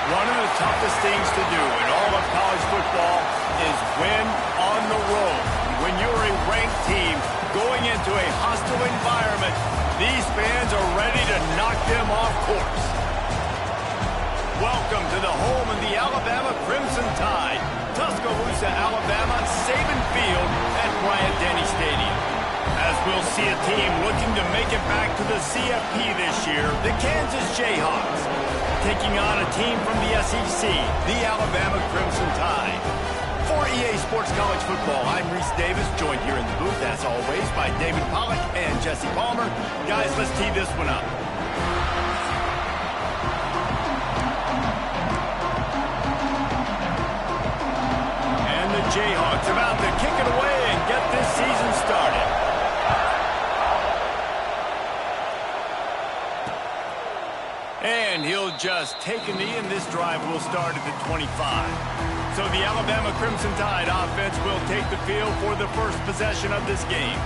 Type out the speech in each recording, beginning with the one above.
One of the toughest things to do in all of college football is win on the road. When you're a ranked team going into a hostile environment, these fans are ready to knock them off course. Welcome to the home of the Alabama Crimson Tide, Tuscaloosa, Alabama, Saban Field at Bryant-Denny Stadium. As we'll see a team looking to make it back to the CFP this year, the Kansas Jayhawks, taking on a team from the SEC, the Alabama Crimson Tide. For EA Sports College Football, I'm Reese Davis, joined here in the booth, as always, by David Pollack and Jesse Palmer. Guys, let's tee this one up. And the Jayhawks about to kick it away and get this season started. And he'll just take a knee, and this drive will start at the 25. So the Alabama Crimson Tide offense will take the field for the first possession of this game.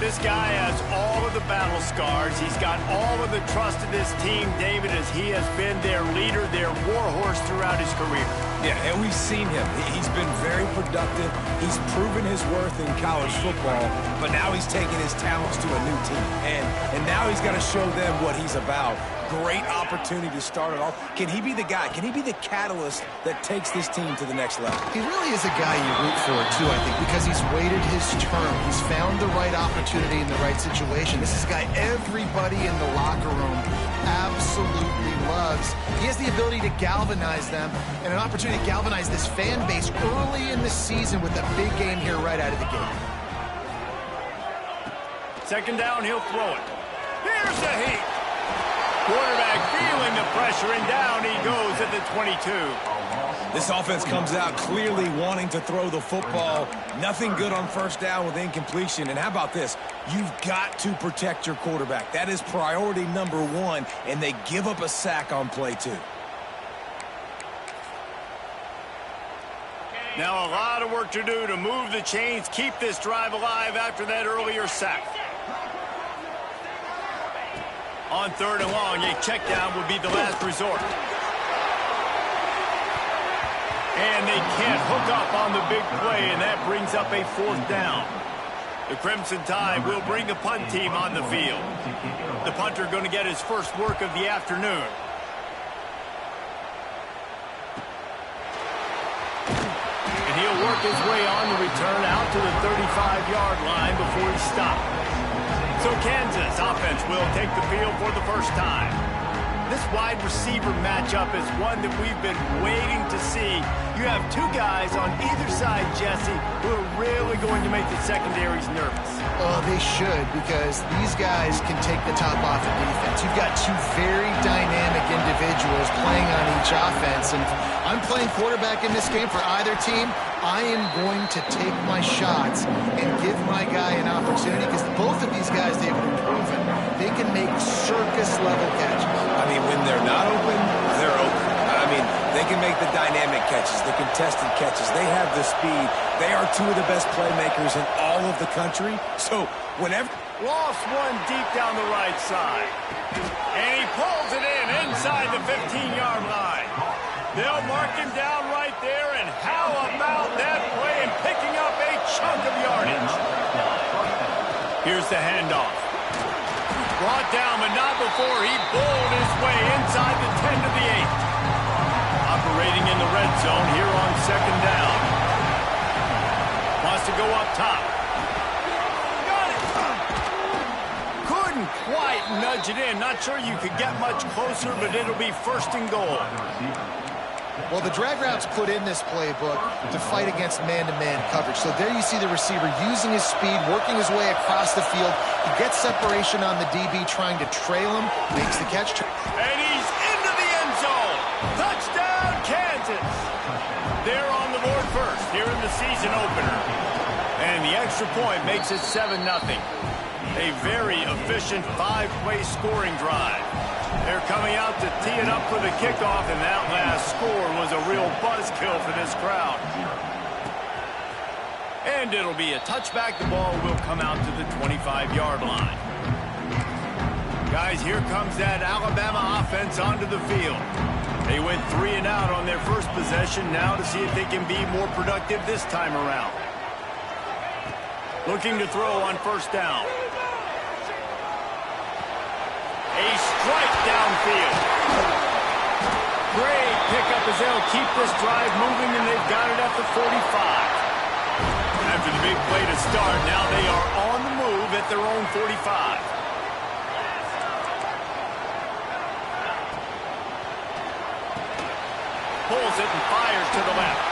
This guy has all of the battle scars. He's got all of the trust of this team, David, as he has been their leader, their warhorse throughout his career. Yeah, and we've seen him. He's been very productive. He's proven his worth in college football, but now he's taking his talents to a new team. And now he's got to show them what he's about. Great opportunity to start it off. Can he be the guy? Can he be the catalyst that takes this team to the next level? He really is a guy you root for, too, I think, because he's waited his turn. He's found the right opportunity in the right situation. This is a guy everybody in the locker room absolutely loves. He has the ability to galvanize them and an opportunity to galvanize this fan base early in the season with a big game here right out of the gate. Second down, he'll throw it. Here's the heat. Quarterback feeling the pressure, and down he goes at the 22. This offense comes out clearly wanting to throw the football. Nothing good on first down with incompletion. And how about this? You've got to protect your quarterback. That is priority number one, and they give up a sack on play two. Now a lot of work to do to move the chains, keep this drive alive after that earlier sack. On third and long, a check down would be the last resort. And they can't hook up on the big play, and that brings up a fourth down. The Crimson Tide will bring the punt team on the field. The punter going to get his first work of the afternoon. And he'll work his way on the return out to the 35-yard line before he stopped. So Kansas offense will take the field for the first time. This wide receiver matchup is one that we've been waiting to see. You have two guys on either side, Jesse, who are really going to make the secondaries nervous. Oh, they should, because these guys can take the top off of defense. You've got two very dynamic individuals playing on each offense, and I'm playing quarterback in this game for either team. I am going to take my shots and give my guy an opportunity, because both of these guys, they've been proven they can make circus-level catches. I mean, when they're not open, they're open. I mean, they can make the dynamic catches, the contested catches. They have the speed. They are two of the best playmakers in all of the country. So whenever... Lost one deep down the right side. And he pulls it in inside the 15-yard line. They'll mark him down right there, and how about that play and picking up a chunk of yardage? Here's the handoff. Brought down, but not before he bowled his way inside the 10 to the 8. Operating in the red zone here on second down. Wants to go up top. Got it. Couldn't quite nudge it in. Not sure you could get much closer, but it'll be first and goal. Well, the drag route's put in this playbook to fight against man-to-man coverage. So there you see the receiver using his speed, working his way across the field. He gets separation on the DB, trying to trail him, makes the catch. And he's into the end zone. Touchdown, Kansas. They're on the board first here in the season opener. And the extra point makes it 7-0. A very efficient five-play scoring drive. They're coming out to tee it up for the kickoff, and that last score was a real buzzkill for this crowd. And it'll be a touchback. The ball will come out to the 25-yard line. Guys, here comes that Alabama offense onto the field. They went 3 and out on their first possession, now to see if they can be more productive this time around. Looking to throw on first down. A strike downfield. Great pickup as they'll keep this drive moving, and they've got it at the 45. After the big play to start, now they are on the move at their own 45. Pulls it and fires to the left.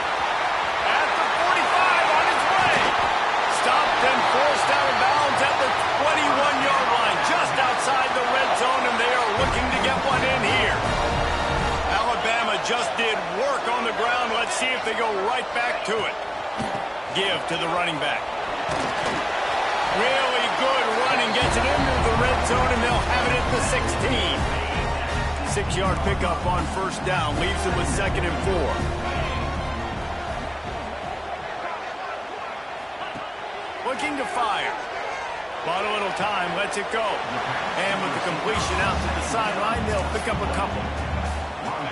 At the 45 on his way. Stopped and forced out of bounds at the 21-yard line, just outside the red zone, and they are looking to get one in here. Alabama just did work on the ground. Let's see if they go right back to it. Give to the running back. Really good running, gets it into the red zone, and they'll have it at the 16. 6-yard pickup on first down, leaves them with 2nd and 4. Looking to fire. Bought a little time, lets it go. And with the completion out to the sideline, they'll pick up a couple.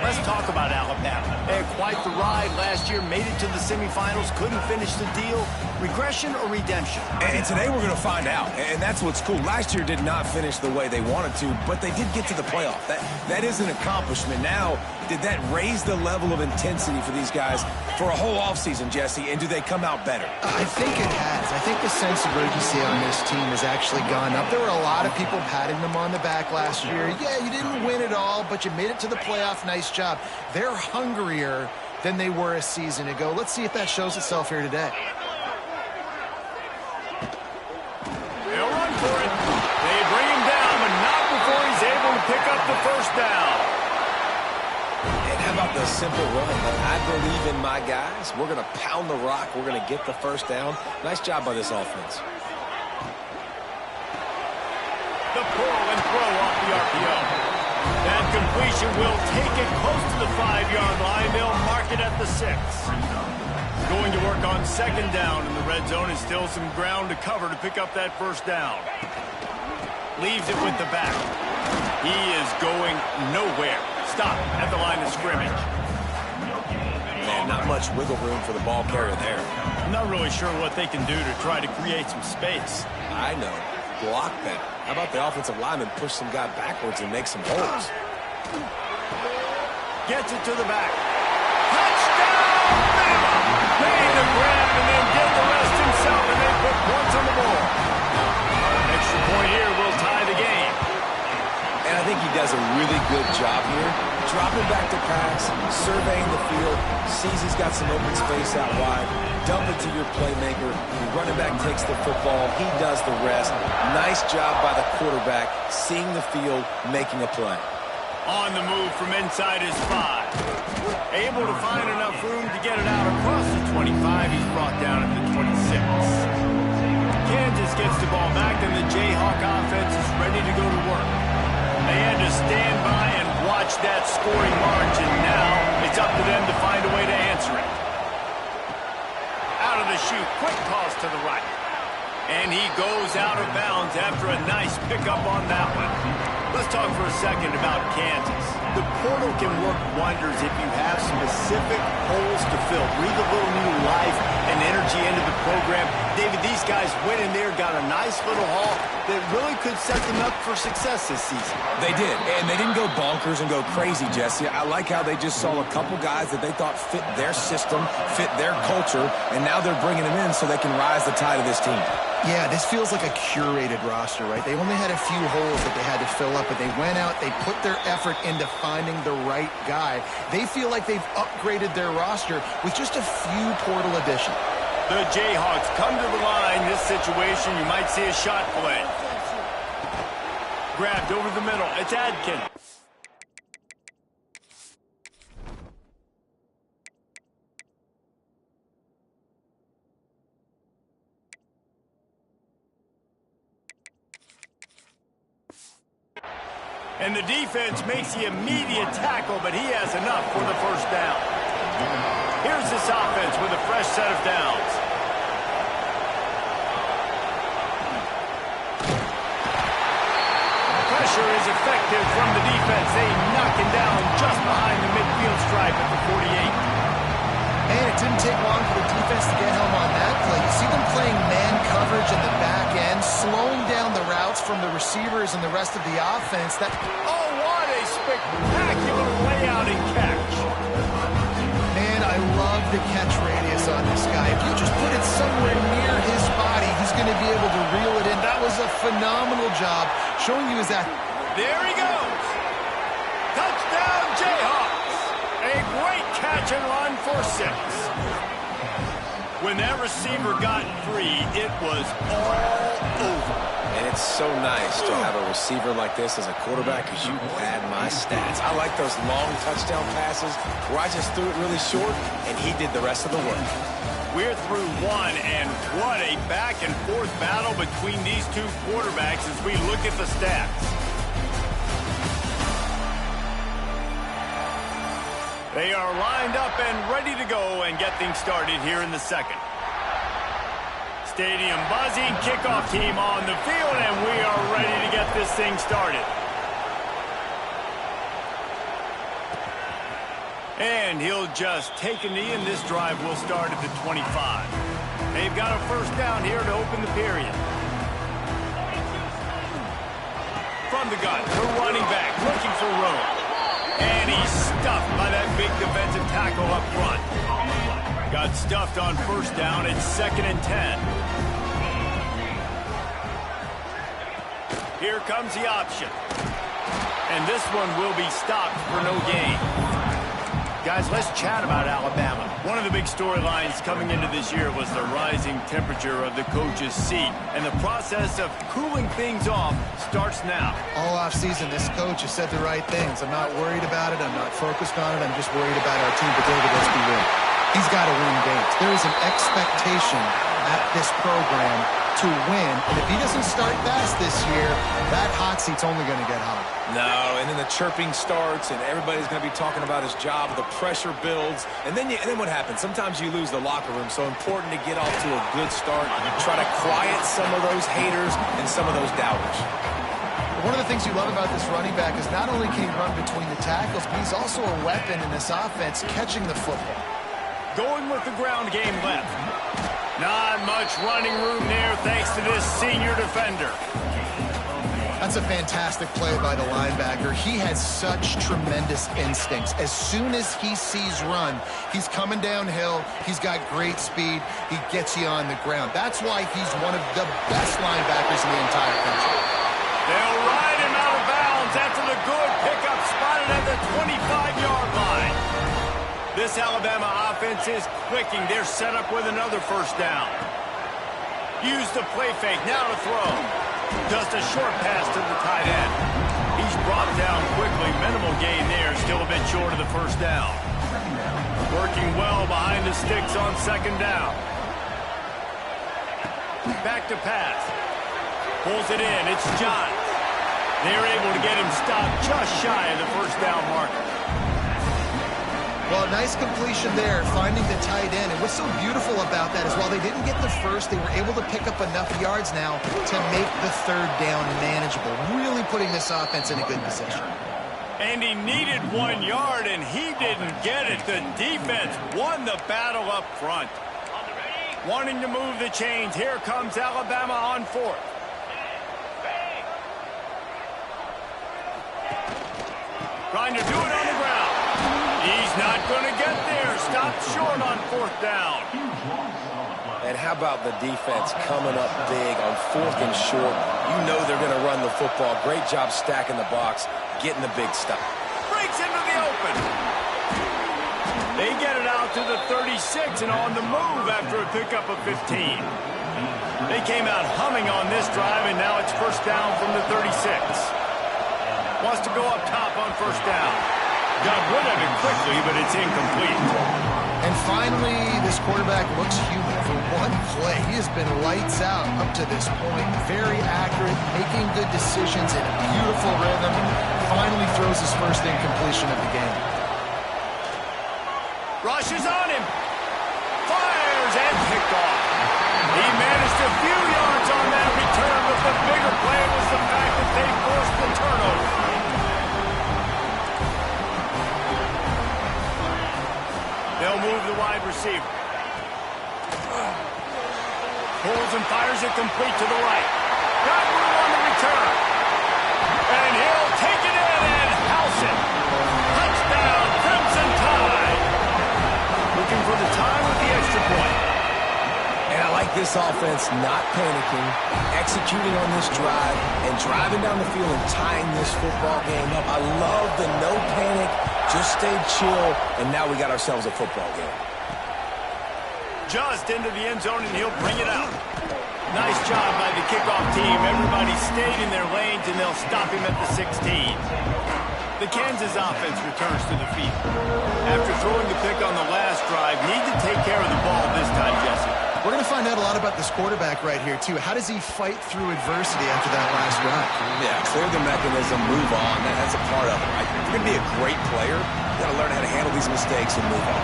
Let's talk about Alabama. They had quite the ride last year, made it to the semifinals, couldn't finish the deal. Regression or redemption? And today we're going to find out, and that's what's cool. Last year did not finish the way they wanted to, but they did get to the playoff. That is an accomplishment. Now, did that raise the level of intensity for these guys for a whole offseason, Jesse, and do they come out better? I think it has. I think the sense of urgency on this team has actually gone up. There were a lot of people patting them on the back last year. Yeah, you didn't win it all, but you made it to the playoff. Nice job. They're hungrier than they were a season ago. Let's see if that shows itself here today. They'll run for it. They bring him down, but not before he's able to pick up the first down. And how about the simple run? I believe in my guys. We're going to pound the rock. We're going to get the first down. Nice job by this offense. The pull and throw off the RPO. That completion will take it close to the 5-yard line. They'll mark it at the 6. Going to work on 2nd down in the red zone, and still some ground to cover to pick up that first down. Leaves it with the back. He is going nowhere. Stop at the line of scrimmage. Man, not much wiggle room for the ball carrier there. I'm not really sure what they can do to try to create some space. I know. Block better. How about the offensive lineman push some guy backwards and make some holes? Gets it to the back. Touchdown, Bama! Made the grab and then did the rest himself, and they put points on the board. Extra point here will tie the game. And I think he does a really good job here. Dropping back to pass, surveying the field, sees he's got some open space out wide, dump it to your playmaker. The running back takes the football. He does the rest. Nice job by the quarterback, seeing the field, making a play. On the move from inside his 5. Able to find enough room to get it out across the 25. He's brought down at the 26. Kansas gets the ball back, and the Jayhawk offense is ready to go to work. They had to stand by and watch that scoring margin. Now it's up to them to find a way to answer it. Out of the chute, quick toss to the right. And he goes out of bounds after a nice pickup on that one. Let's talk for a second about Kansas. The portal can work wonders if you have specific holes to fill. Breathe a little new life and energy into the program. David, these guys went in there, got a nice little haul that really could set them up for success this season. They did, and they didn't go bonkers and go crazy, Jesse. I like how they just saw a couple guys that they thought fit their system, fit their culture, and now they're bringing them in so they can rise the tide of this team. Yeah, this feels like a curated roster, right? They only had a few holes that they had to fill up, but they went out, they put their effort into finding the right guy. They feel like they've upgraded their roster with just a few portal additions. The Jayhawks come to the line. This situation, you might see a shot play. Grabbed over the middle. It's Adkins. And the defense makes the immediate tackle, but he has enough for the first down. Here's this offense with a fresh set of downs. Pressure is effective from the defense. They knock him down just behind the midfield. from the receivers and the rest of the offense. Oh, what a spectacular layout and catch. Man, I love the catch radius on this guy. If you just put it somewhere near his body, he's going to be able to reel it in. That was a phenomenal job showing you his There he goes. Touchdown, Jayhawks. A great catch and run for 6. When that receiver got free, it was all over. And it's so nice to have a receiver like this as a quarterback because you pad my stats. I like those long touchdown passes where I just threw it really short and he did the rest of the work. We're through 1, and what a back-and-forth battle between these two quarterbacks as we look at the stats. They are lined up and ready to go and get things started here in the second. Stadium buzzing, kickoff team on the field, and we are ready to get this thing started. And he'll just take a knee, and this drive will start at the 25. They've got a first down here to open the period. From the gun, the running back looking for room. And he's stuffed by that big defensive tackle up front. Got stuffed on first down. It's 2nd and 10. Here comes the option. And this one will be stopped for no gain. Guys, let's chat about Alabama. One of the big storylines coming into this year was the rising temperature of the coach's seat. And the process of cooling things off starts now. All offseason, this coach has said the right things. I'm not worried about it. I'm not focused on it. I'm just worried about our team. But David, let's be real. He's got to win games. There is an expectation at this program to win. And if he doesn't start fast this year, that hot seat's only going to get hot. No, and then the chirping starts, and everybody's going to be talking about his job. The pressure builds, and then what happens? Sometimes you lose the locker room. So important to get off to a good start. Try to quiet some of those haters and some of those doubters. One of the things you love about this running back is not only can he run between the tackles, but he's also a weapon in this offense catching the football. Going with the ground game left. Not much running room there thanks to this senior defender. That's a fantastic play by the linebacker. He has such tremendous instincts. As soon as he sees run, he's coming downhill. He's got great speed. He gets you on the ground. That's why he's one of the best linebackers in the entire country. They'll ride him out of bounds after the good pickup spotted at the 25-yard line. This Alabama offense is clicking. They're set up with another first down. Use the play fake. Now to throw. Just a short pass to the tight end. He's brought down quickly. Minimal gain there. Still a bit short of the first down. Working well behind the sticks on 2nd down. Back to pass. Pulls it in. It's John. They're able to get him stopped just shy of the first down marker. Well, nice completion there, finding the tight end. And what's so beautiful about that is while they didn't get the first, they were able to pick up enough yards now to make the 3rd down manageable, really putting this offense in a good position. And he needed 1 yard, and he didn't get it. The defense won the battle up front. Wanting to move the chains. Here comes Alabama on 4th. Trying to do it on the ground. He's not going to get there. Stopped short on 4th down. And how about the defense coming up big on 4th and short? You know they're going to run the football. Great job stacking the box, getting the big stop. Breaks into the open. They get it out to the 36 and on the move after a pickup of 15. They came out humming on this drive, and now it's first down from the 36. Wants to go up top on first down. Got rid of it quickly, but it's incomplete. And finally, this quarterback looks human for one play. He has been lights out up to this point. Very accurate, making good decisions in a beautiful rhythm. Finally throws his first incompletion of the game. Rushes on him. Fires and picked off. He managed a few yards on that return, but the bigger play was the fact that they forced the turnover. They'll move the wide receiver. Pulls and fires it complete to the right. Got room on the return. And he'll take it in and house it. Touchdown, Crimson Tide. Looking for the time with the extra point. And I like this offense not panicking, executing on this drive, and driving down the field and tying this football game up. I love the no panic, just stay chill, and now we got ourselves a football game. Just into the end zone, and he'll bring it out. Nice job by the kickoff team. Everybody stayed in their lanes, and they'll stop him at the 16. The Kansas offense returns to the field. After throwing the pick on the last drive, need to take care of the ball this time, Jesse. We're going to find out a lot about this quarterback right here, too. How does he fight through adversity after that last drive? Yeah, clear the mechanism, move on. That's a part of it, right? If you're going to be a great player, you got to learn how to handle these mistakes and move on.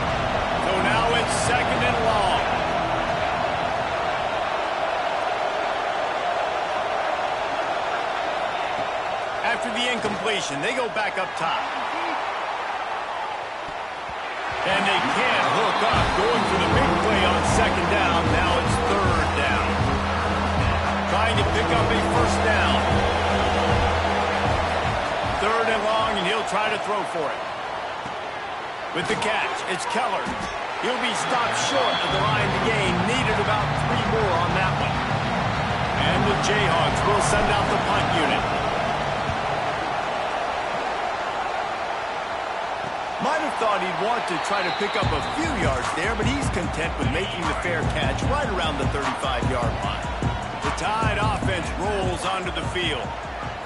So now it's 2nd and long. After the incompletion, they go back up top. And they can't hook up, going for the big play on 2nd down. Now it's 3rd down. Trying to pick up a 1st down. 3rd and long, and he'll try to throw for it. With the catch, it's Keller. He'll be stopped short of the line to gain. Needed about 3 more on that one. And the Jayhawks will send out the punt unit. Might have thought he'd want to try to pick up a few yards there, but he's content with making the fair catch right around the 35-yard line. The Tide offense rolls onto the field.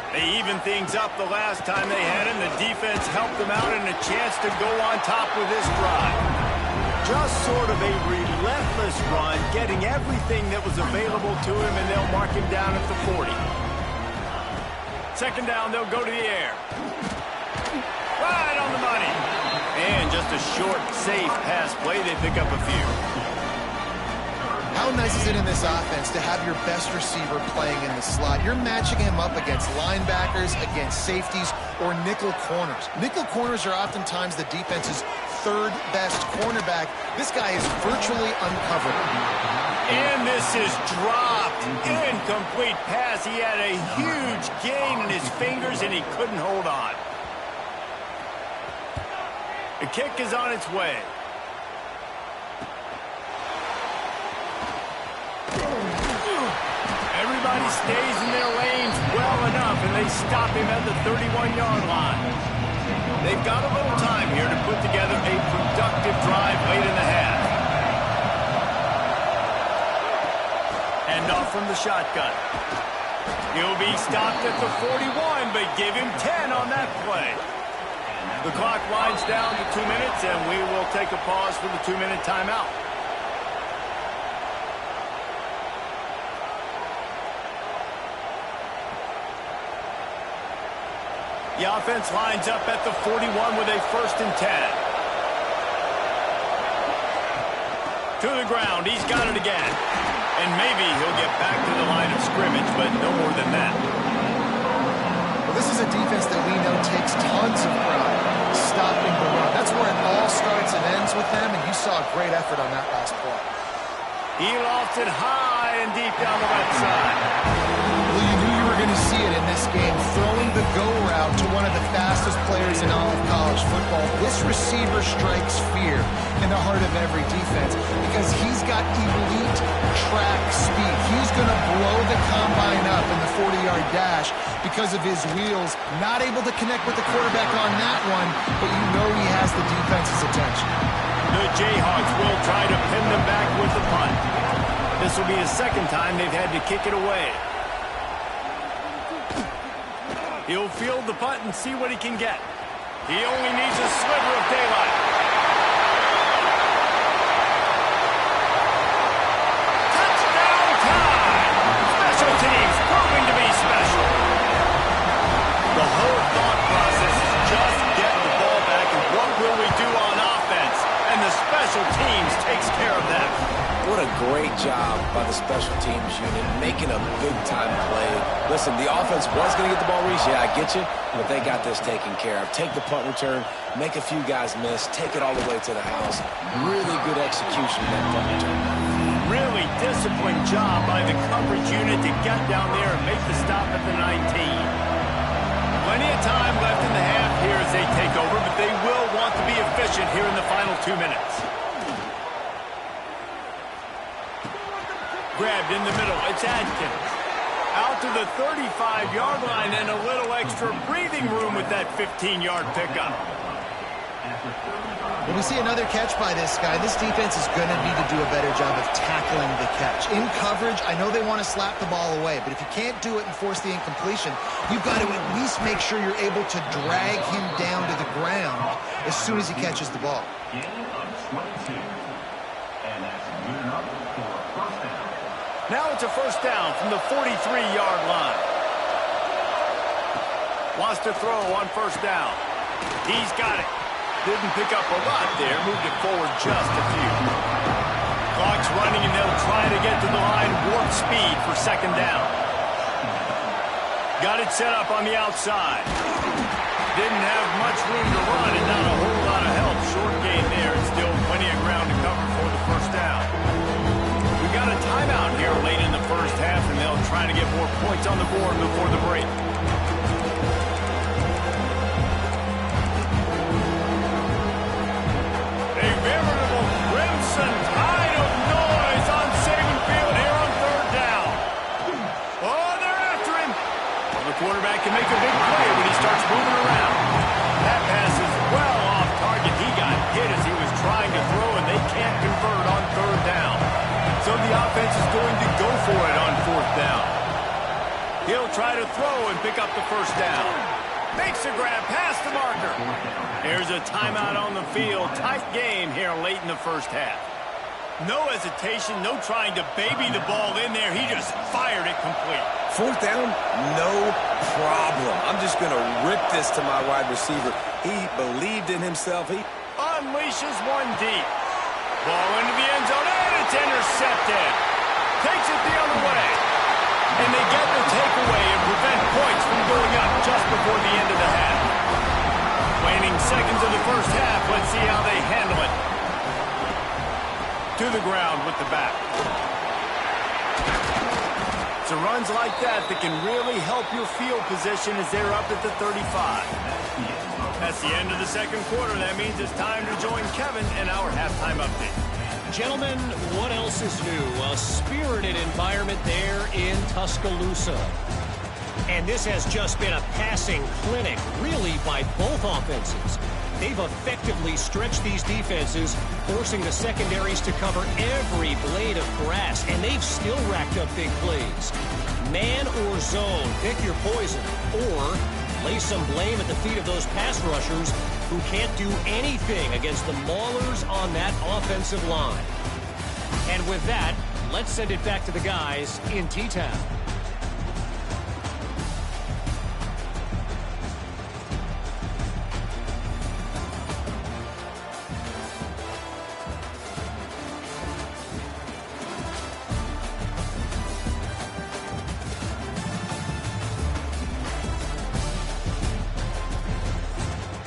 They evened things up the last time they had him. The defense helped them out and a chance to go on top with this drive. Just sort of a relentless run, getting everything that was available to him, and they'll mark him down at the 40. 2nd down, they'll go to the air. Right on the money. And just a short, safe pass play. They pick up a few. How nice is it in this offense to have your best receiver playing in the slot? You're matching him up against linebackers, against safeties, or nickel corners. Nickel corners are oftentimes the defense's 3rd best cornerback. This guy is virtually uncovered. And this is dropped. Incomplete pass. He had a huge gain in his fingers, and he couldn't hold on. The kick is on its way. Everybody stays in their lanes well enough, and they stop him at the 31-yard line. They've got a little time here to put together a productive drive late in the half. And off from the shotgun. He'll be stopped at the 41, but give him 10 on that play. The clock winds down to 2 minutes, and we will take a pause for the 2-minute timeout. The offense lines up at the 41 with a 1st and 10. To the ground, he's got it again. And maybe he'll get back to the line of scrimmage, but no more than that. Well, this is a defense that we know takes tons of pride stopping the run. That's where it all starts and ends with them, and you saw a great effort on that last play. He lofted high and deep down the right side. Well, you knew you were going to see it in this game, throwing the go route to one of the fastest players in all of college football. This receiver strikes fear in the heart of every defense because he's got elite track speed. He's going to blow the combine up in the 40-yard dash because of his wheels. Not able to connect with the quarterback on that one, but you know he has the defense's attention. The Jayhawks will try to pin them back with the punt. This will be the 2nd time they've had to kick it away. He'll field the punt and see what he can get. He only needs a sliver of daylight. Touchdown time! Special teams proving to be special. The whole thought process is just get the ball back and what will we do on offense? And the special teams takes care of that. What a great job by the special teams unit, making a big-time play. Listen, the offense was going to get the ball reached. Yeah, I get you, but they got this taken care of. Take the punt return, make a few guys miss, take it all the way to the house. Really good execution of that punt return. really disciplined job by the coverage unit to get down there and make the stop at the 19. Plenty of time left in the half here as they take over, but they will want to be efficient here in the final 2 minutes. Grabbed in the middle. It's Adkins. Out to the 35-yard line and a little extra breathing room with that 15-yard pickup. When we see another catch by this guy, this defense is going to need to do a better job of tackling the catch. In coverage, I know they want to slap the ball away, but if you can't do it and force the incompletion, you've got to at least make sure you're able to drag him down to the ground as soon as he catches the ball. Now it's a first down from the 43-yard line. Wants to throw on first down. He's got it. Didn't pick up a lot there. Moved it forward just a few. Clock's running, and they'll try to get to the line warp speed for second down. Got it set up on the outside. Didn't have much room to run and not a whole lot of help. Short gain there. Still plenty of ground to cover for the first down. We got a timeout here late in the first half, and they'll try to get more points on the board before the break. A veritable crimson tide of noise on Saban Field here on third down. Oh, they're after him. Well, the quarterback can make a big play when he starts moving around. That pass is well off target. He got hit as he was trying to throw, and they can't convert on third down. So the offense is going to go for it on fourth down. He'll try to throw and pick up the first down. Makes a grab past the marker. There's a timeout on the field. Tight game here late in the first half. No hesitation, no trying to baby the ball in there. He just fired it complete. Fourth down, no problem. I'm just going to rip this to my wide receiver. He believed in himself. He unleashes one deep. Ball into the end zone, and it's intercepted. Takes it the other way. And they get the takeaway and prevent points from going up just before the end of the half. Waning seconds of the first half. Let's see how they handle it. To the ground with the back. So runs like that can really help your field position as they're up at the 35. That's the end of the second quarter. That means it's time to join Kevin in our halftime update. Gentlemen, what else is new? A spirited environment there in Tuscaloosa. And this has just been a passing clinic, really, by both offenses. They've effectively stretched these defenses, forcing the secondaries to cover every blade of grass, and they've still racked up big plays. Man or zone, pick your poison, or lay some blame at the feet of those pass rushers who can't do anything against the maulers on that offensive line. And with that, let's send it back to the guys in T-Town.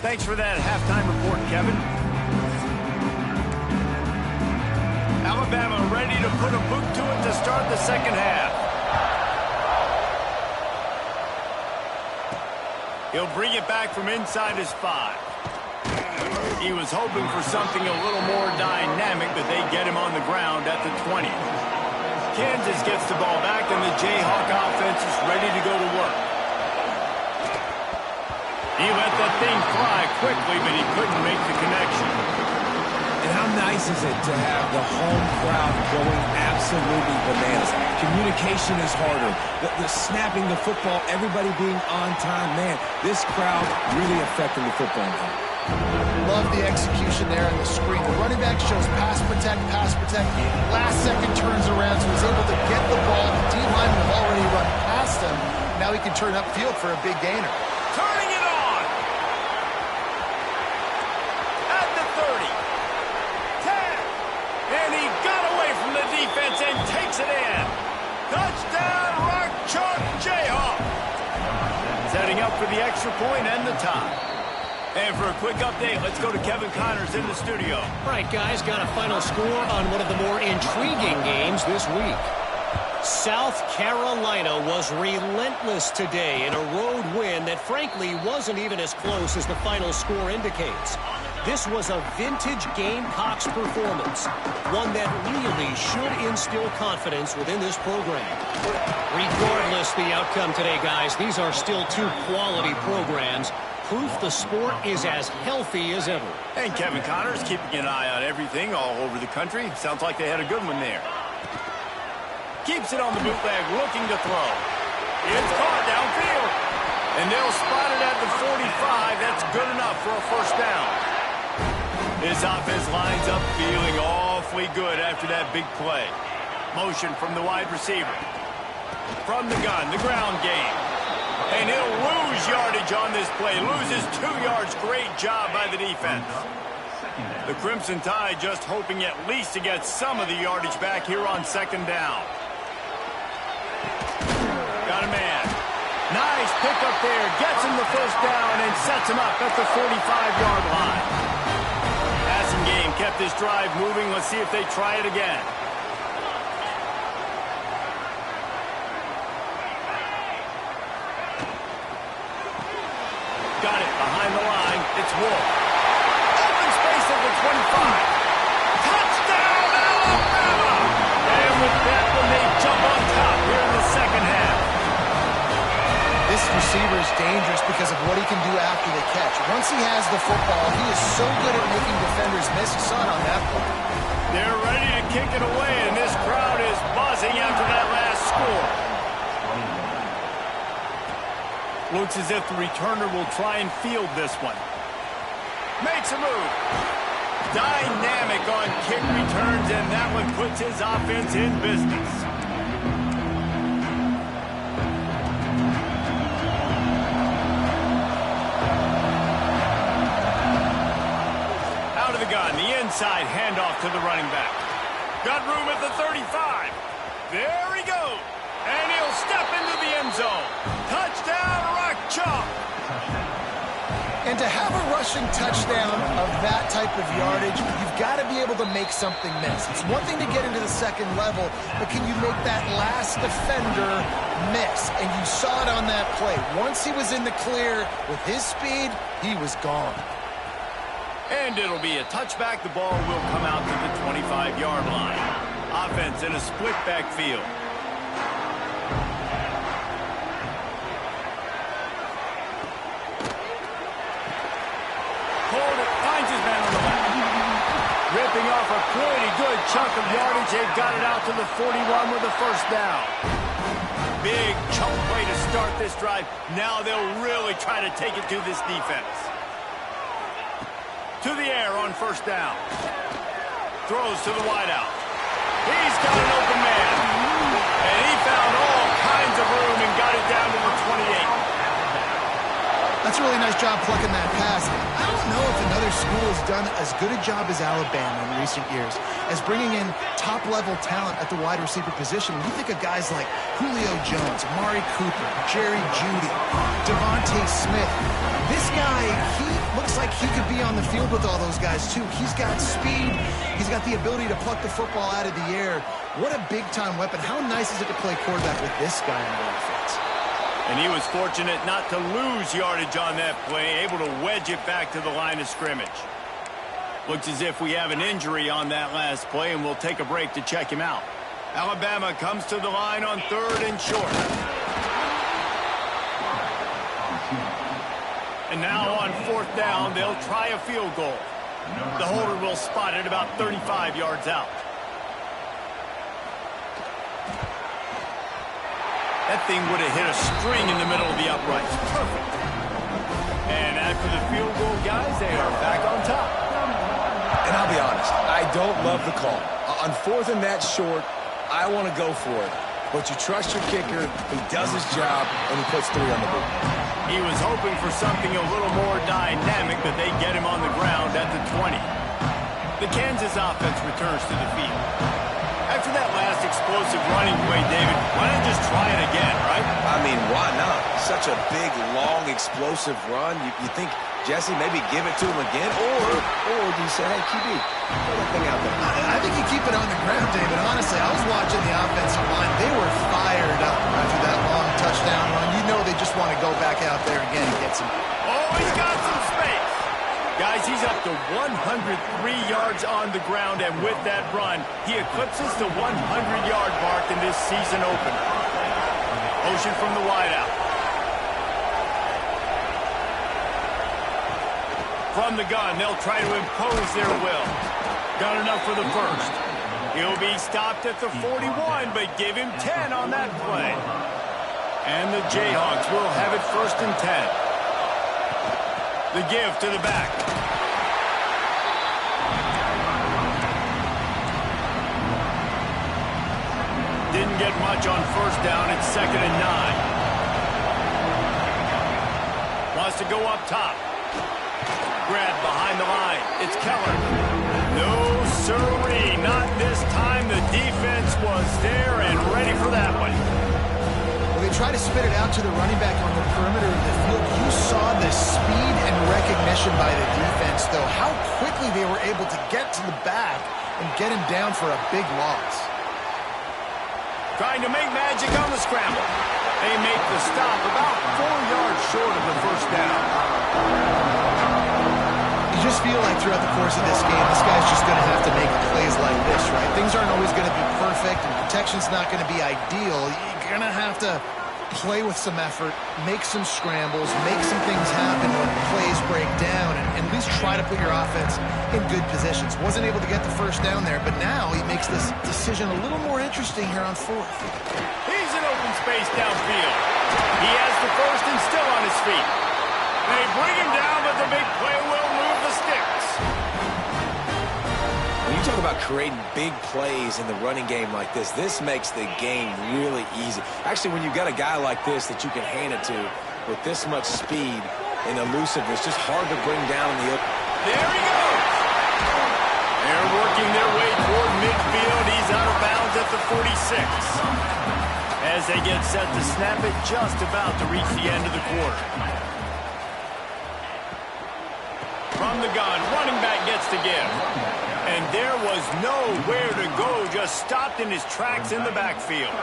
Thanks for that halftime report, Kevin. Alabama ready to put a boot to it to start the second half. He'll bring it back from inside his 5. He was hoping for something a little more dynamic, but they get him on the ground at the 20. Kansas gets the ball back, and the Jayhawk offense is ready to go to work. He let that thing fly quickly, but he couldn't make the connection. And how nice is it to have the home crowd going absolutely bananas? Communication is harder. The snapping the football, everybody being on time. Man, this crowd really affecting the football game. Love the execution there on the screen. The running back shows pass protect, pass protect. Last second turns around, so he's able to get the ball. The D-line will already run past him. Now he can turn upfield for a big gainer. Turning it on. At the 30. 10. And he got away from the defense and takes it in. Touchdown, Rock Chalk Jayhawk. Setting up for the extra point and the tie. And for a quick update, let's go to Kevin Connors in the studio. All right, guys, got a final score on one of the more intriguing games this week. South Carolina was relentless today in a road win that frankly wasn't even as close as the final score indicates. This was a vintage Gamecocks performance, one that really should instill confidence within this program. Regardless the outcome today, guys, these are still two quality programs. Proof the sport is as healthy as ever. And Kevin Connors keeping an eye on everything all over the country. Sounds like they had a good one there. Keeps it on the bootleg, looking to throw. It's caught downfield. And they'll spot it at the 45. That's good enough for a first down. This offense lines up feeling awfully good after that big play. Motion from the wide receiver. From the gun, the ground game. And he'll lose yardage on this play. Loses 2 yards. Great job by the defense. The Crimson Tide just hoping at least to get some of the yardage back here on second down. Got a man. Nice pickup there. Gets him the first down and sets him up at the 45-yard line. Passing game kept this drive moving. Let's see if they try it again. Got it behind the line. It's Wolf. Open space at the 25. Touchdown, Alabama! And with that one, they jump on top here in the second half. This receiver is dangerous because of what he can do after the catch. Once he has the football, he is so good at making defenders miss. You saw it on that play. They're ready to kick it away, and this crowd is buzzing after that last score. Looks as if the returner will try and field this one. Makes a move. Dynamic on kick returns, and that one puts his offense in business. Out of the gun, the inside handoff to the running back. Got room at the 35. There he goes. And he'll step into the end zone. Touchdown, Rock Chalk. And to have a rushing touchdown of that type of yardage, you've got to be able to make something miss. It's one thing to get into the second level, but can you make that last defender miss? And you saw it on that play. Once he was in the clear with his speed, he was gone. And it'll be a touchback. The ball will come out to the 25-yard line. Offense in a split backfield. Finds his man on the left. Ripping off a pretty good chunk of yardage. They've got it out to the 41 with a first down. Big chunk play to start this drive. Now they'll really try to take it to this defense. To the air on first down. Throws to the wideout. He's got an open man. And he found all kinds of room and got it down to the 28. That's a really nice job plucking that pass. I don't know if another school has done as good a job as Alabama in recent years as bringing in top-level talent at the wide receiver position. When you think of guys like Julio Jones, Amari Cooper, Jerry Jeudy, Devontae Smith, this guy, he looks like he could be on the field with all those guys, too. He's got speed. He's got the ability to pluck the football out of the air. What a big-time weapon. How nice is it to play quarterback with this guy on the offense? And he was fortunate not to lose yardage on that play, able to wedge it back to the line of scrimmage. Looks as if we have an injury on that last play, and we'll take a break to check him out. Alabama comes to the line on 3rd and short. And now on 4th down, they'll try a field goal. The holder will spot it about 35 yards out. That thing would have hit a string in the middle of the uprights. Perfect. And after the field goal, guys, they are back on top. And I'll be honest, I don't love the call. On 4th and that short, I want to go for it. But you trust your kicker, he does his job, and he puts 3 on the board. He was hoping for something a little more dynamic, but they get him on the ground at the 20. The Kansas offense returns to the field. After that last explosive running play, David. Why not just try it again, right? I mean, why not? Such a big, long, explosive run. You think, Jesse, maybe give it to him again? Or do you say, hey, QB, throw that thing out there? I think you keep it on the ground, David. Honestly, I was watching the offensive line. They were fired up after that long touchdown run. You know they just want to go back out there again and get some. Oh, he's got some space. Guys, he's up to 103 yards on the ground, and with that run, he eclipses the 100-yard mark in this season opener. Motion from the wideout. From the gun, they'll try to impose their will. Got enough for the first. He'll be stopped at the 41, but give him 10 on that play. And the Jayhawks will have it 1st and 10. The give to the back. Didn't get much on 1st down. It's 2nd and 9. Wants to go up top. Grab behind the line. It's Keller. No, sirree. Not this time. The defense was there and ready for that one. Well, they try to spit it out to the running back on the perimeter of the field. You saw the speed and recognition by the defense, though. How quickly they were able to get to the back and get him down for a big loss. Trying to make magic on the scramble. They make the stop about 4 yards short of the 1st down. You just feel like throughout the course of this game, this guy's just going to have to make plays like this, right? Things aren't always going to be perfect, and protection's not going to be ideal. You're going to have to play with some effort, make some scrambles, make some things happen when plays break down, and at least try to put your offense in good positions. Wasn't able to get the 1st down there, but now he makes this decision a little more interesting here on 4th. He's in open space downfield. He has the 1st and still on his feet. They bring him down, but the big play will move the sticks. When you talk about creating big plays in the running game like this makes the game really easy. Actually, when you've got a guy like this that you can hand it to with this much speed and elusiveness, just hard to bring down in the open. There he goes. They're working their way toward midfield. He's out of bounds at the 46. As they get set to snap it, just about to reach the end of the quarter. From the gun, running back gets to give. And there was nowhere to go, just stopped in his tracks in the backfield.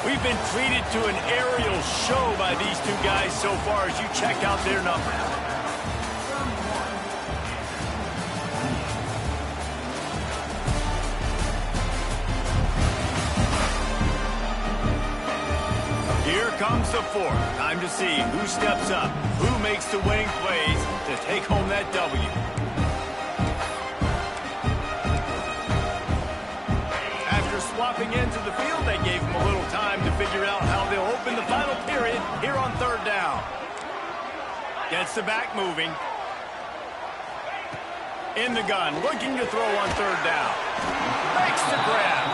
We've been treated to an aerial show by these two guys so far as you check out their numbers. Here comes the 4th. Time to see who steps up, who makes the winning plays to take home that W. After swapping into the field, they gave him a little time to figure out how they'll open the final period here on 3rd down. Gets the back moving. In the gun, looking to throw on 3rd down. Makes the grab.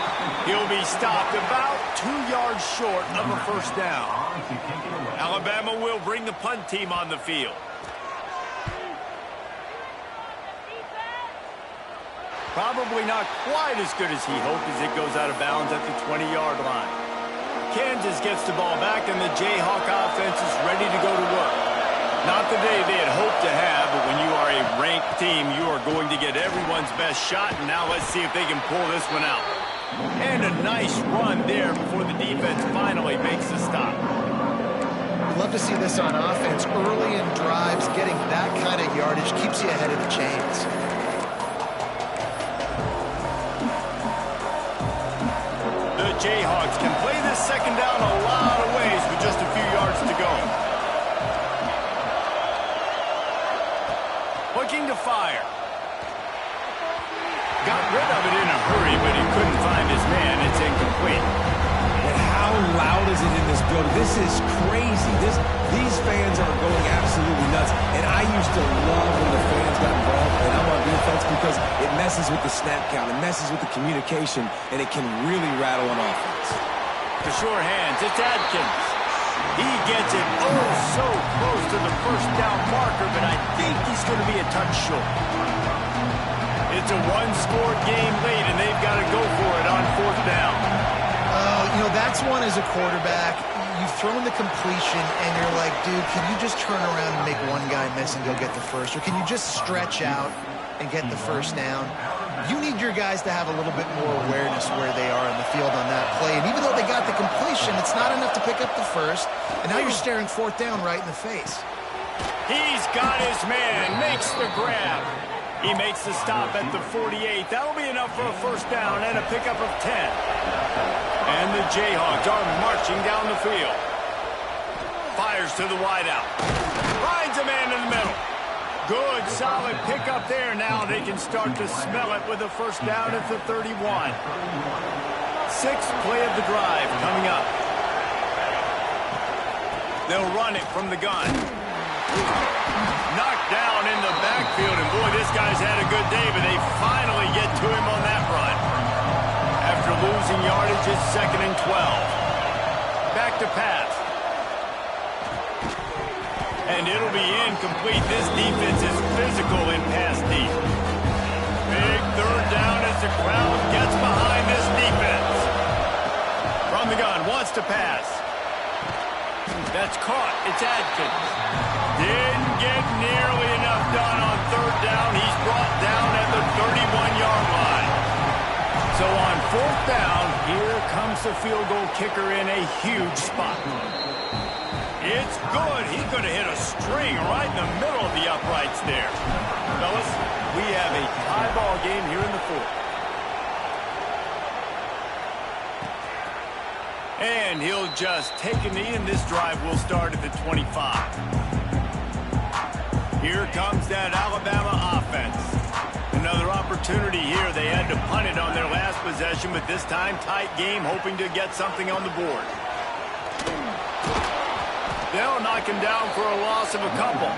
He'll be stopped about 2 yards short of a 1st down. Alabama will bring the punt team on the field. Probably not quite as good as he hoped as it goes out of bounds at the 20-yard line. Kansas gets the ball back, and the Jayhawk offense is ready to go to work. Not the day they had hoped to have, but when you are a ranked team, you are going to get everyone's best shot, and now let's see if they can pull this one out. And a nice run there before the defense finally makes the stop. Love to see this on offense. Early in drives, getting that kind of yardage keeps you ahead of the chains. The Jayhawks can play this 2nd down a lot of ways with just a few yards to go. Looking to fire. Got rid of it in a hurry, but he couldn't find his man. It's incomplete. And how loud is it in this building? This is crazy. These fans are going absolutely nuts. And I used to love when the fans got involved, and I'm on defense because it messes with the snap count, it messes with the communication, and it can really rattle an offense. The sure hands, it's Adkins. He gets it oh so close to the 1st down marker, but I think he's going to be a touch short. It's a one-score game late, and they've got to go for it on 4th down. You know, that's one as a quarterback. You've thrown the completion, and you're like, dude, can you just turn around and make one guy miss and go get the first? Or can you just stretch out and get the first down? You need your guys to have a little bit more awareness where they are in the field on that play. And even though they got the completion, it's not enough to pick up the first. And now you're staring 4th down right in the face. He's got his man, makes the grab. He makes the stop at the 48. That'll be enough for a first down and a pickup of 10. And the Jayhawks are marching down the field. Fires to the wideout. Finds a man in the middle. Good, solid pickup there. Now they can start to smell it with a first down at the 31. 6th play of the drive coming up. They'll run it from the gun. Knocked down in the backfield, and boy, this guy's had a good day, but they finally get to him on that run. After losing yardage, it's 2nd and 12. Back to pass. And it'll be incomplete. This defense is physical in pass deep. Big 3rd down as the crowd gets behind this defense. From the gun, wants to pass. That's caught. It's Adkins. Didn't get nearly enough done on 3rd down. He's brought down at the 31-yard line. So on 4th down, here comes the field goal kicker in a huge spot. It's good. He could have hit a string right in the middle of the uprights there. Fellas, we have a tie ball game here in the 4th. And he'll just take a knee, and this drive will start at the 25. Here comes that Alabama offense. Another opportunity here. They had to punt it on their last possession, but this time tight game, hoping to get something on the board. They'll knock him down for a loss of a couple.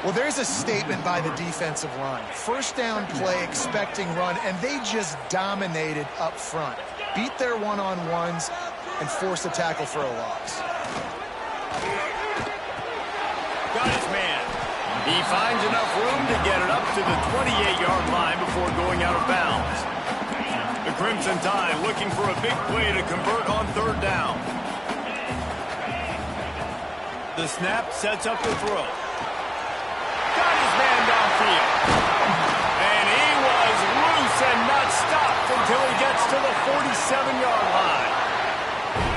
Well, there's a statement by the defensive line. First down play, expecting run, and they just dominated up front. Beat their one-on-ones and forced a tackle for a loss. Got his man. He finds enough room to get it up to the 28-yard line before going out of bounds. The Crimson Tide looking for a big play to convert on 3rd down. The snap sets up the throw. Got his man downfield. And he was loose and not stopped until he gets to the 47-yard line.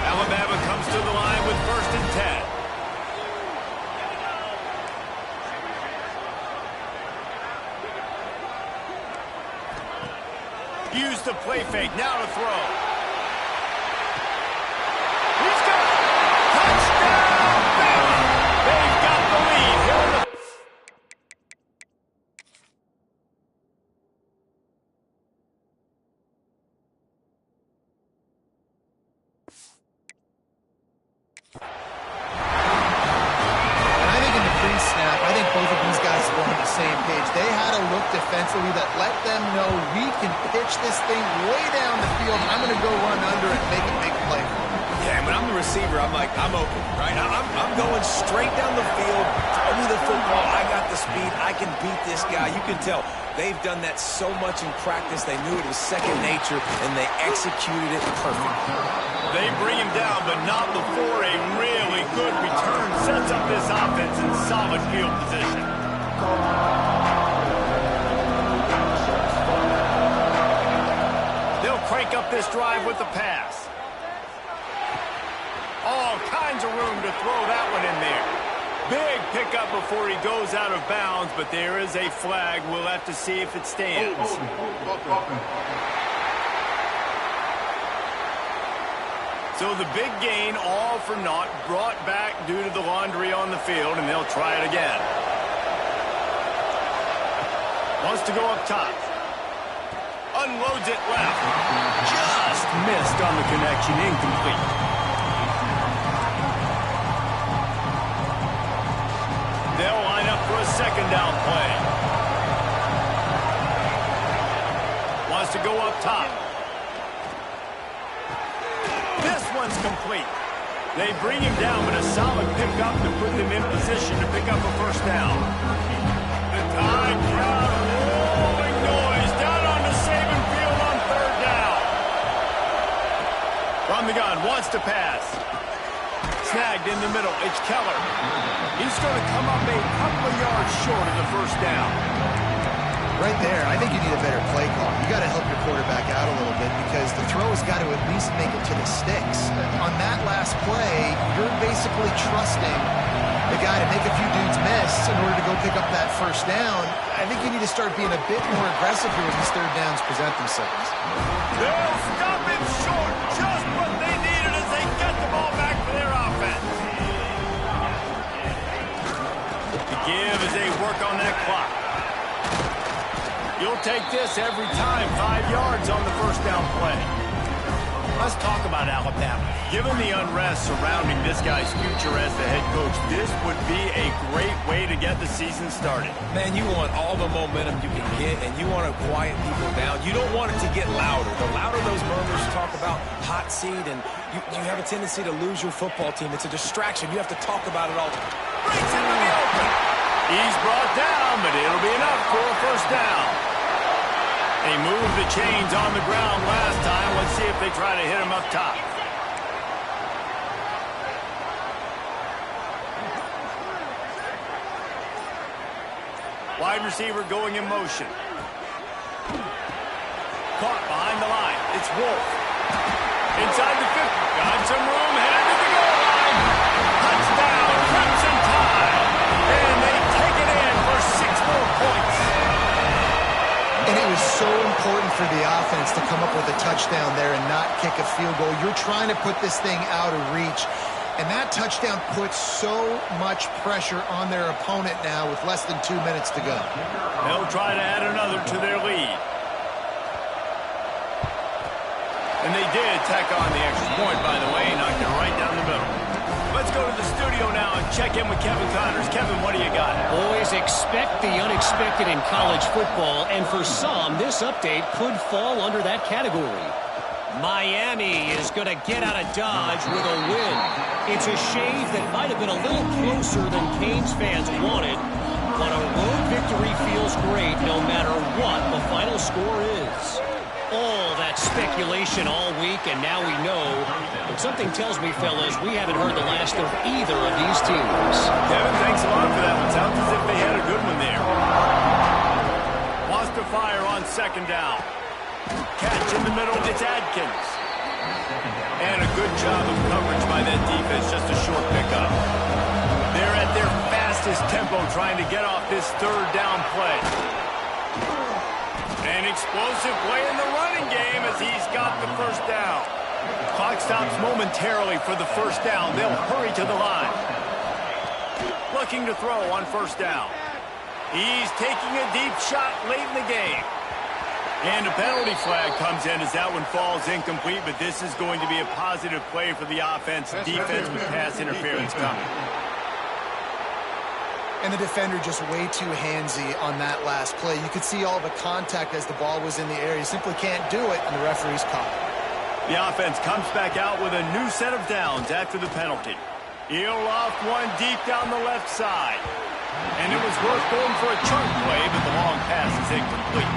Alabama comes to the line with 1st and 10. Use the play fake, now to throw. He's got it! Touchdown, Bama! They've got the lead here in the... both of these guys were on the same page. They had a look defensively that let them know we can pitch this thing way down the field. I'm going to go run under it and make a big play for them. Yeah, when I'm the receiver, I'm like, I'm open, right? I'm going straight down the field. Throw me the football. I got the speed. I can beat this guy. You can tell they've done that so much in practice. They knew it was second nature, and they executed it perfectly. They bring him down, but not before a really good return sets up this offense in solid field position. They'll crank up this drive with the pass. All kinds of room to throw that one in there. Big pickup before he goes out of bounds, but there is a flag. We'll have to see if it stands. So the big gain, all for naught, brought back due to the laundry on the field, and they'll try it again. Wants to go up top. Unloads it left. Just missed on the connection, incomplete. They'll line up for a second down play. Wants to go up top. This one's complete. They bring him down, but a solid pickup to put them in position to pick up a first down. The Tide crowd rolling middle. It's Keller. He's going to come up a couple of yards short of the first down. Right there, I think you need a better play call. You got to help your quarterback out a little bit because the throw has got to at least make it to the sticks. On that last play, you're basically trusting the guy to make a few dudes miss in order to go pick up that first down. I think you need to start being a bit more aggressive here when these third downs present themselves. They'll stop it short. Just what they needed as they get the ball back for their offense. The give as they work on that clock. You'll take this every time. 5 yards on the first down play. Let's talk about Alabama. Given the unrest surrounding this guy's future as the head coach, this would be a great way to get the season started. Man, you want all the momentum you can get, and you want to quiet people down. You don't want it to get louder. The louder those murmurs talk about hot seat, and you have a tendency to lose your football team. It's a distraction. You have to talk about it all. Breaks into the open. He's brought down, but it'll be enough for a first down. They moved the chains on the ground last time. Let's see if they try to hit him up top. Wide receiver going in motion. Caught behind the line. It's Wolf. Inside the 50. Got some room. Headed to the goal line. Touchdown, Crimson Tide. And they take it in for 6 more points. And it was so important for the offense to come up with a touchdown there and not kick a field goal. You're trying to put this thing out of reach. And that touchdown puts so much pressure on their opponent now with less than 2 minutes to go. They'll try to add another to their lead. And they did tack on the extra point, by the way, knocked it right down the middle. Let's go to the studio now and check in with Kevin Connors. Kevin, what do you got? Boys, expect the unexpected in college football, and for some, this update could fall under that category. Miami is going to get out of Dodge with a win. It's a shave that might have been a little closer than Canes fans wanted, but a road victory feels great no matter what the final score is. All that speculation all week, and now we know. But something tells me, fellas, we haven't heard the last of either of these teams. Kevin, thanks a lot for that one. Sounds as if they had a good one there. Wants to fire on second down. Catch in the middle, it's Adkins. And a good job of coverage by that defense, just a short pickup. They're at their fastest tempo trying to get off this third down play. An explosive play in the running game as he's got the first down. Clock stops momentarily for the first down. They'll hurry to the line. Looking to throw on first down. He's taking a deep shot late in the game. And a penalty flag comes in as that one falls incomplete, but this is going to be a positive play for the offense. Defense with pass interference coming. And the defender just way too handsy on that last play. You could see all the contact as the ball was in the air. He simply can't do it, and the referee's caught. The offense comes back out with a new set of downs after the penalty. He'll loft one deep down the left side. And it was worth going for a chunk play, but the long pass is incomplete.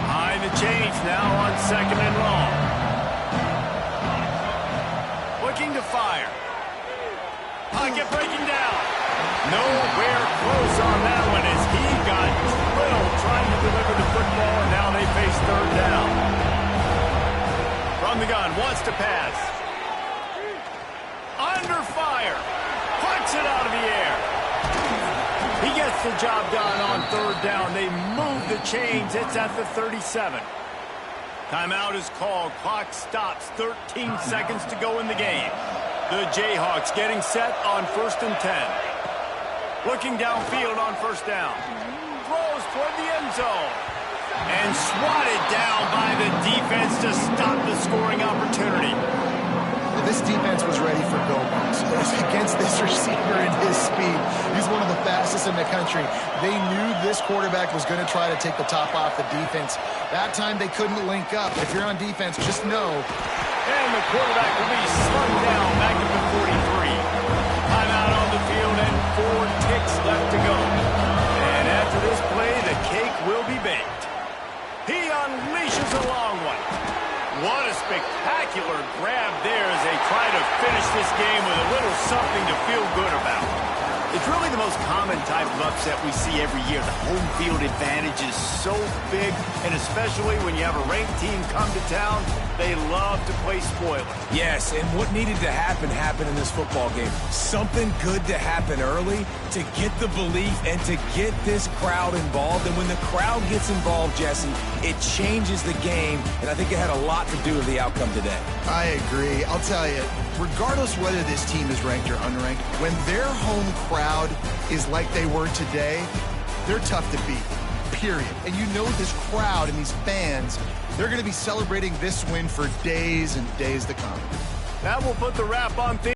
Behind the chains now on second and long. Looking to fire. Pocket breaking down. Nowhere close on that one as he got drilled trying to deliver the football, and now they face third down. From the gun, wants to pass. Under fire. Puts it out of the air. He gets the job done on third down. They move the chains. It's at the 37. Timeout is called. Clock stops. 13 seconds to go in the game. The Jayhawks getting set on 1st and 10. Looking downfield on first down. Throws toward the end zone. And swatted down by the defense to stop the scoring opportunity. This defense was ready for go-balls. Against this receiver and his speed, he's one of the fastest in the country. They knew this quarterback was going to try to take the top off the defense. That time they couldn't link up. If you're on defense, just know. And the quarterback will be slung down back at the 43. Timeout on the field and 4 ticks left to go. And after this play, the cake will be baked. He unleashes a long one. What a spectacular grab there as they try to finish this game with a little something to feel good about. It's really the most common type of upset we see every year. The home field advantage is so big, and especially when you have a ranked team come to town, they love to play spoiler. Yes, and what needed to happen happened in this football game. Something good to happen early to get the belief and to get this crowd involved. And when the crowd gets involved, Jesse, it changes the game, and I think it had a lot to do with the outcome today. I agree. I'll tell you, regardless whether this team is ranked or unranked, when their home crowd is like they were today, they're tough to beat, period. And you know this crowd and these fans, they're going to be celebrating this win for days and days to come. That will put the wrap on things.